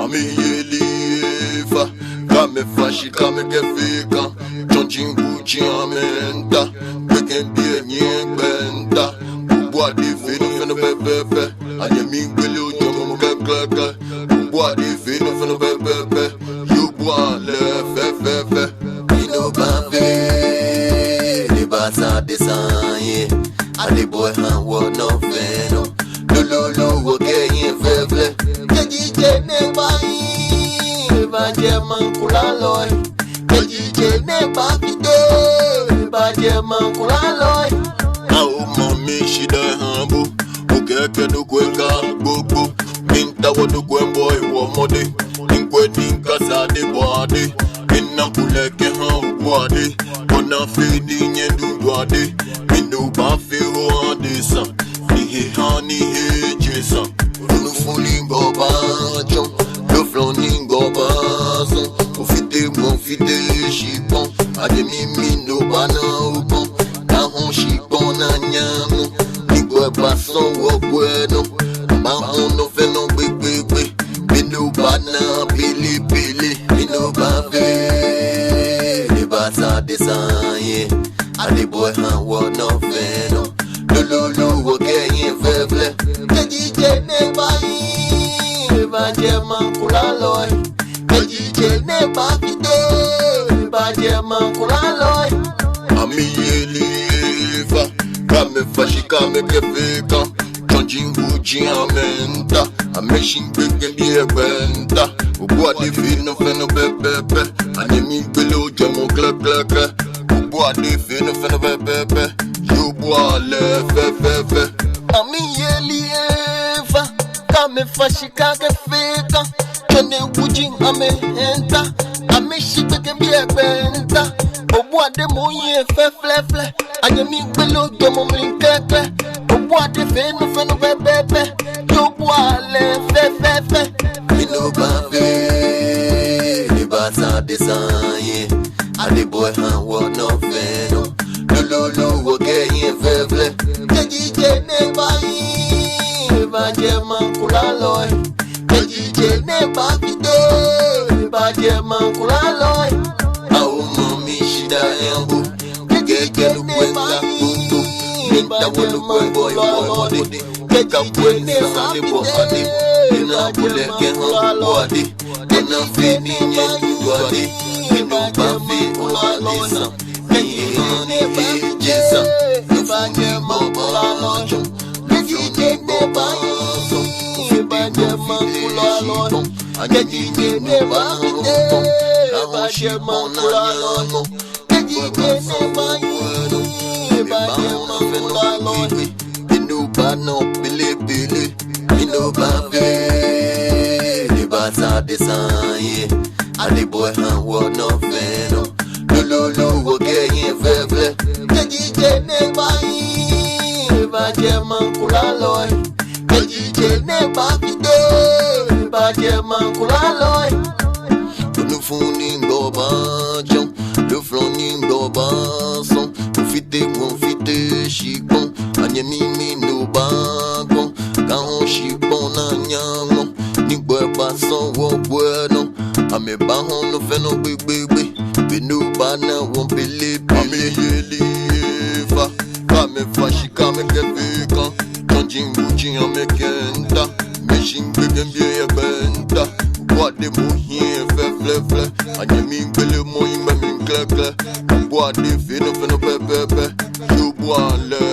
Ami yelifa, kame fashi kame kefika, chonching Gucci amenta, beken bie nyebenta, ubwa di fino pepepe, anye mingbelu jomo kekleke, ubwa di fino pepepe, yubwa le fefefe. Ino bave, le basa desanye, ale boy han wo no feno, lolo wo geyin fefle. Ne bayi, baje mankula loy. Kejije ne bafide, baje mankula loy. Now mommy she die humble. Ukeke no kwenga gogo. Minta wadu kwen boy wo mode. Inkwe ninka sa de body. Inna kuleke han body. Kona fedi nye dudwade. Minu bafi ho andesa. Nihe hani he jesa. Fulingo bajon, le flaningo bazon. Confide, chipon. Ademi mino bana bon. Kahon chipon na nyamo. Nigo bason wo bueno. Mahon no fe no bebe. Mino bana pili. Mino bave. Le basa desanye. Ale boy han wo no fe no. Lolo wo geyin fefle. Kejije ne bayi, baje mankula loy. Kejije ne bafide, baje mankula loy. Ami yelifa, kame fashi kame kefika, chonching Gucci amenta, ameshin beken bie kwenta. Ubwa di fino pepepe, anye mingbelu jomo kleke. Ubwa di fino pepepe, yubwa le fefefe. Ami yelifa, kame fashi kake fika, kene wujin ame enta, ame shibeke bie kwenta. Obwa de moye feflefle, anye mi gbelo jomo mlinkeke. Obwa de feno pepepe, yobwa le fefefe. Mino bave, le basa desanye, ale boy han wo no feno. Lolo wo geyin fefle. Kejije ne bayi, baje mankula loy. Kejije ne bafide, baje mankula loy. Au mami shida embu, kejije no kwenda kutu. Minta wolu boy mode. Keka kwenda sande bohade. Ina bule kehan bohade. Ina fini nye duwade. Ino bafi olalisa. Jesa, no baje mankula loy. Kejije ne bayi, baje mankula loy. Kejije ne bafide, baje mankula loy. Kejije ne bayi, baje mankula loy. Ino bano pili, ino bave, le basa desanye. Ale boy han wo no feno. Lolo wo geyin fefle. Kejije ne bayi, baje mankula loy. Kejije ne bafide, baje mankula loy. Le funingo bajon, le flaningo bazon. Confide, chipon. Anye mino bagon. Kahon chipon na nyamo. Nigwe bason wo bueno. Ame bahon no fe no bebe. Binu bana won pili. Ame yelifa, kame fashi kame kefika, chonching Gucci amekenta, meshin beken bie kwenta. Ubwa de moye fefle, anye mingbele moye me minkleke. Ubwa de fino pepepe, yubwa le